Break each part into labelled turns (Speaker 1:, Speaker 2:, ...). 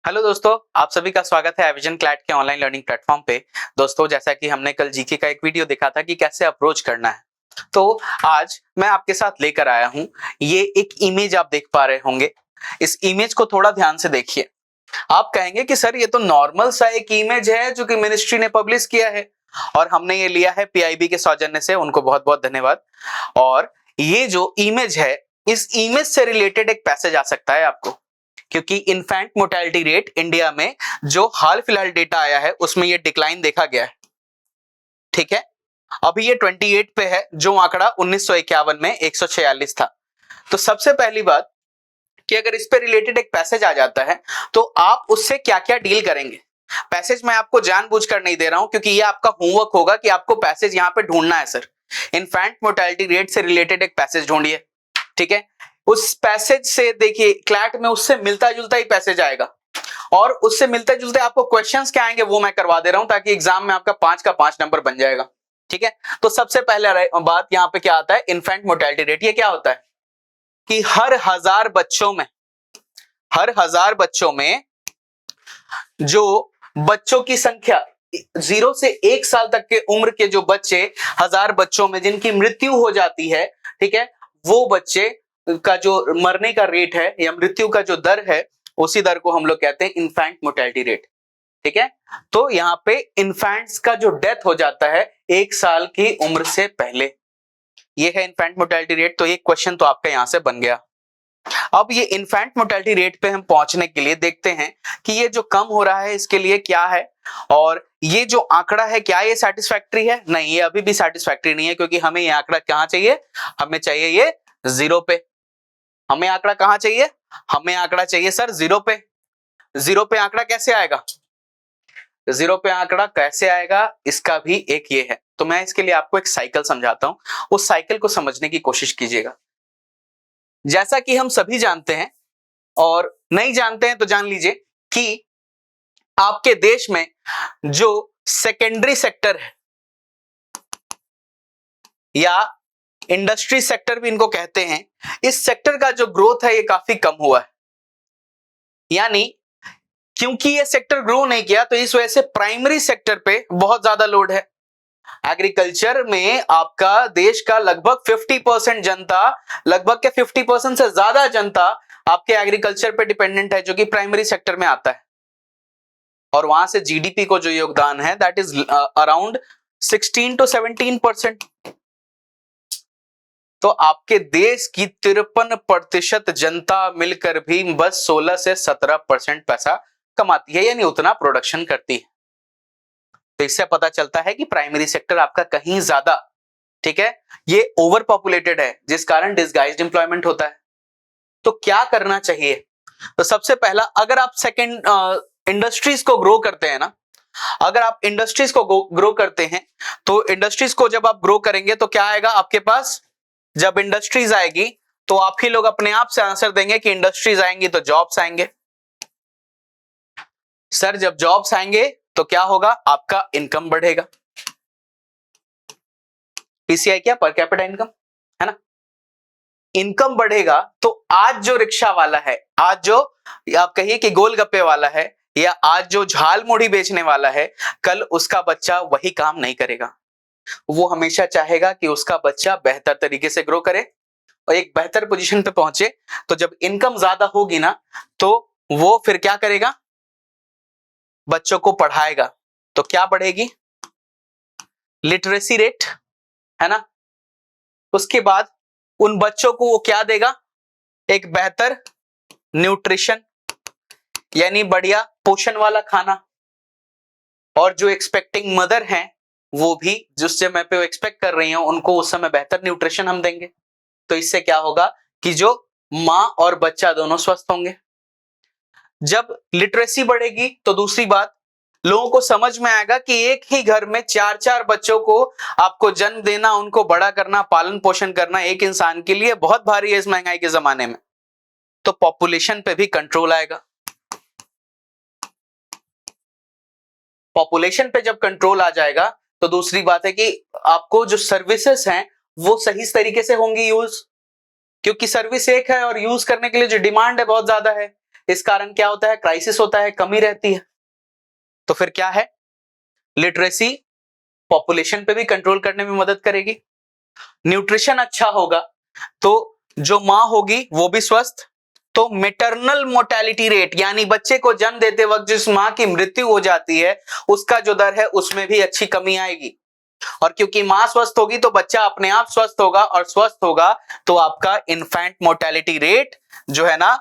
Speaker 1: Hello दोस्तों, आप सभी का स्वागत है एविजन क्लैट के ऑनलाइन लर्निंग प्लेटफॉर्म पे। दोस्तों, जैसा कि हमने कल जीके का एक वीडियो देखा था कि कैसे अप्रोच करना है, तो आज मैं आपके साथ लेकर आया हूं। ये एक इमेज आप देख पा रहे होंगे। इस इमेज को थोड़ा ध्यान से देखिए। आप कहेंगे कि सर ये तो नॉर्मल सा एक इमेज है जो कि मिनिस्ट्री ने पब्लिश किया है और हमने ये लिया है पीआईबी के सौजन्य से, उनको बहुत बहुत धन्यवाद। और ये जो इमेज है, इस इमेज से रिलेटेड एक पैसेज आ सकता है आपको, क्योंकि इन्फेंट मोर्टेलिटी रेट इंडिया में जो हाल फिलहाल डेटा आया है उसमें ये डिक्लाइन देखा गया है। ठीक है, अभी ये 28 पे है, जो आंकड़ा 1951 में 146 था। तो सबसे पहली बात कि अगर इस पे रिलेटेड एक पैसेज आ जाता है तो आप उससे क्या क्या डील करेंगे। पैसेज मैं आपको जानबूझकर नहीं दे रहा हूं, क्योंकि ये आपका होमवर्क होगा कि आपको पैसेज यहां पे ढूंढना है। सर, इन्फेंट मोर्टेलिटी रेट से रिलेटेड एक पैसेज ढूंढिए। ठीक है, उस पैसेज से देखिए क्लैट में उससे मिलता जुलता ही पैसेज आएगा और उससे मिलते जुलते आपको क्वेश्चंस क्या आएंगे वो मैं करवा दे रहा हूं, ताकि एग्जाम में आपका 5 का 5 नंबर बन जाएगा। ठीक है, तो सबसे पहले बात यहां पे क्या आता है, इन्फेंट मोर्टेलिटी रेट। ये क्या होता है कि हर हजार बच्चों में जो बच्चों की संख्या 0 से 1 साल तक के उम्र के जो बच्चे, 1000 बच्चों में जिनकी मृत्यु हो जाती है, ठीक है, वो बच्चे का जो मरने का रेट है या मृत्यु का जो दर है, उसी दर को हम लोग कहते हैं इन्फेंट मोर्टेलिटी रेट। ठीक है, तो यहाँ पे इन्फेंट्स का जो डेथ हो जाता है 1 साल की उम्र से पहले, ये है इन्फेंट मोर्टेलिटी रेट। तो ये क्वेश्चन तो आपका यहां से बन गया। अब ये इन्फेंट मोर्टेलिटी रेट पे हम पहुंचने के लिए देखते हैं कि ये जो कम हो रहा है इसके लिए क्या है, और ये जो आंकड़ा है क्या ये सेटिस्फैक्टरी है? नहीं, ये अभी भी सेटिस्फैक्टरी नहीं है, क्योंकि हमें ये आंकड़ा कहां चाहिए, हमें चाहिए ये 0 पे। हमें आंकड़ा कहां चाहिए, हमें आंकड़ा चाहिए सर 0 पे। 0 पे आंकड़ा कैसे आएगा, 0 पे आंकड़ा कैसे आएगा, इसका भी एक ये है। तो मैं इसके लिए आपको एक साइकिल समझाता हूं, उस साइकिल को समझने की कोशिश कीजिएगा। जैसा कि हम सभी जानते हैं, और नहीं जानते हैं तो जान लीजिए कि आपके देश में जो सेकेंडरी सेक्टर है या इंडस्ट्री सेक्टर भी इनको कहते हैं, इस सेक्टर का जो ग्रोथ है ये काफी कम हुआ है। यानी क्योंकि ये सेक्टर ग्रो नहीं किया, तो इस वजह से प्राइमरी सेक्टर पे बहुत ज्यादा लोड है। एग्रीकल्चर में आपका देश का लगभग 50% जनता, लगभग के 50% से ज्यादा जनता आपके एग्रीकल्चर पे डिपेंडेंट है, जो कि प्राइमरी सेक्टर में आता है। और वहां से जीडीपी को जो योगदान है दैट इज अराउंड 16 to 17%। तो आपके देश की 53% जनता मिलकर भी बस 16 से 17% पैसा कमाती है, यानी उतना प्रोडक्शन करती है। तो इससे पता चलता है कि प्राइमरी सेक्टर आपका कहीं ज्यादा, ठीक है, ये ओवर पॉपुलेटेड है, जिस कारण डिसगाइज्ड एम्प्लॉयमेंट होता है। तो क्या करना चाहिए? तो सबसे पहला, अगर आप सेकंड इंडस्ट्रीज को ग्रो करते हैं ना, अगर आप इंडस्ट्रीज को ग्रो करते हैं, तो इंडस्ट्रीज को जब आप ग्रो करेंगे तो क्या आएगा आपके पास, जब इंडस्ट्रीज आएगी तो आप ही लोग अपने आप से आंसर देंगे कि इंडस्ट्रीज आएंगी तो जॉब्स आएंगे। सर, जब जॉब्स आएंगे तो क्या होगा, आपका इनकम बढ़ेगा। पीसीआई क्या, पर कैपिटा इनकम, है ना। इनकम बढ़ेगा तो आज जो रिक्शा वाला है, आज जो आप कहिए कि गोलगप्पे वाला है, या आज जो झाल मुड़ी बेचने वाला है, कल उसका बच्चा वही काम नहीं करेगा। वो हमेशा चाहेगा कि उसका बच्चा बेहतर तरीके से ग्रो करे और एक बेहतर पोजीशन पे पहुंचे। तो जब इनकम ज्यादा होगी ना, तो वो फिर क्या करेगा, बच्चों को पढ़ाएगा। तो क्या बढ़ेगी, लिटरेसी रेट, है ना। उसके बाद उन बच्चों को वो क्या देगा, एक बेहतर न्यूट्रिशन, यानी बढ़िया पोषण वाला खाना। और जो एक्सपेक्टिंग मदर हैं, वो भी जिस समय पे वो एक्सपेक्ट कर रही हैं, उनको उस समय बेहतर न्यूट्रिशन हम देंगे। तो इससे क्या होगा कि जो मां और बच्चा दोनों स्वस्थ होंगे। जब लिटरेसी बढ़ेगी तो दूसरी बात, लोगों को समझ में आएगा कि एक ही घर में 4-4 बच्चों को आपको जन्म देना, उनको बड़ा करना, पालन पोषण करना एक इंसान के लिए बहुत भारी है इस महंगाई के जमाने में। तो पॉपुलेशन पे भी कंट्रोल आएगा। पॉपुलेशन पे जब कंट्रोल आ जाएगा तो दूसरी बात है कि आपको जो सर्विसेज हैं वो सही तरीके से होंगी यूज, क्योंकि सर्विस एक है और यूज करने के लिए जो डिमांड है बहुत ज्यादा है। इस कारण क्या होता है, क्राइसिस होता है, कमी रहती है। तो फिर क्या है, लिटरेसी पॉपुलेशन पे भी कंट्रोल करने में मदद करेगी। न्यूट्रिशन अच्छा होगा तो जो मां होगी वो भी स्वस्थ, तो मेटरनल मोर्टेलिटी रेट यानी बच्चे को जन्म देते वक्त जिस मां की मृत्यु हो जाती है उसका जो दर है उसमें भी अच्छी कमी आएगी। और क्योंकि मां स्वस्थ होगी तो बच्चा अपने आप स्वस्थ होगा, और स्वस्थ होगा तो आपका इन्फेंट मोर्टेलिटी रेट जो है ना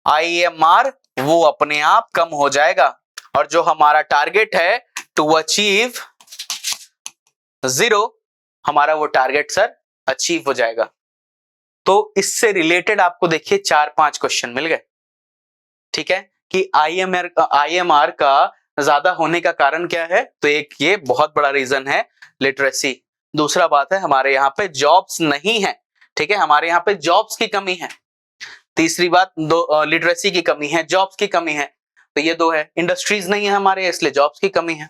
Speaker 1: IMR वो अपने आप कम हो जाएगा। और जो हमारा टारगेट है टू अचीव 0, हमारा वो टारगेट सर अचीव हो जाएगा। तो इससे रिलेटेड आपको देखिए 4-5 क्वेश्चन मिल गए। ठीक है कि IMR का ज्यादा होने का कारण क्या है, तो एक ये बहुत बड़ा रीजन है लिटरेसी। दूसरा बात है हमारे यहाँ पे जॉब्स नहीं है, ठीक है, हमारे यहाँ पे जॉब्स की कमी है। तीसरी बात लिटरेसी की कमी है, जॉब्स की कमी है, तो ये 2 है। इंडस्ट्रीज नहीं है हमारे, इसलिए जॉब्स की कमी है।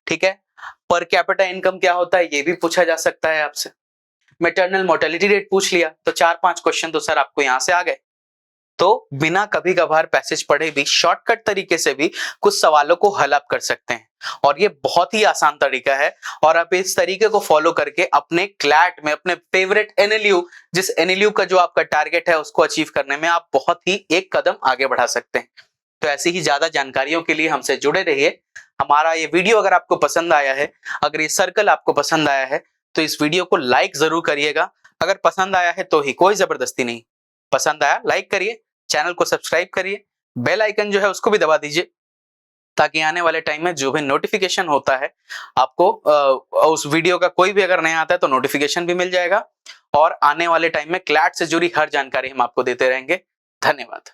Speaker 1: ठीक है, पर कैपिटा इनकम क्या होता है ये भी पूछा जा सकता है आपसे। मैटरनल मोर्टेलिटी रेट पूछ लिया, तो 4-5 क्वेश्चन तो सर आपको यहां से आ गए। तो बिना कभी कभार पैसेज पढ़े भी शॉर्टकट तरीके से भी कुछ सवालों को हल आप कर सकते हैं, और ये बहुत ही आसान तरीका है। और आप इस तरीके को फॉलो करके अपने क्लैट में अपने फेवरेट एनएलयू, जिस एनएलयू का जो आपका टारगेट है उसको अचीव करने में आप बहुत ही एक कदम आगे बढ़ा सकते हैं। तो ऐसी ही ज्यादा जानकारियों के लिए हमसे जुड़े रहिए। हमारा ये वीडियो अगर आपको पसंद आया है, अगर ये सर्कल आपको पसंद आया है, तो इस वीडियो को लाइक जरूर करिएगा। अगर पसंद आया है तो ही, कोई जबरदस्ती नहीं, पसंद आया लाइक करिए, चैनल को सब्सक्राइब करिए, बेल आइकन जो है उसको भी दबा दीजिए, ताकि आने वाले टाइम में जो भी नोटिफिकेशन होता है आपको उस वीडियो का कोई भी अगर नया आता है तो नोटिफिकेशन भी मिल जाएगा। और आने वाले टाइम में क्लैट से जुड़ी हर जानकारी हम आपको देते रहेंगे। धन्यवाद।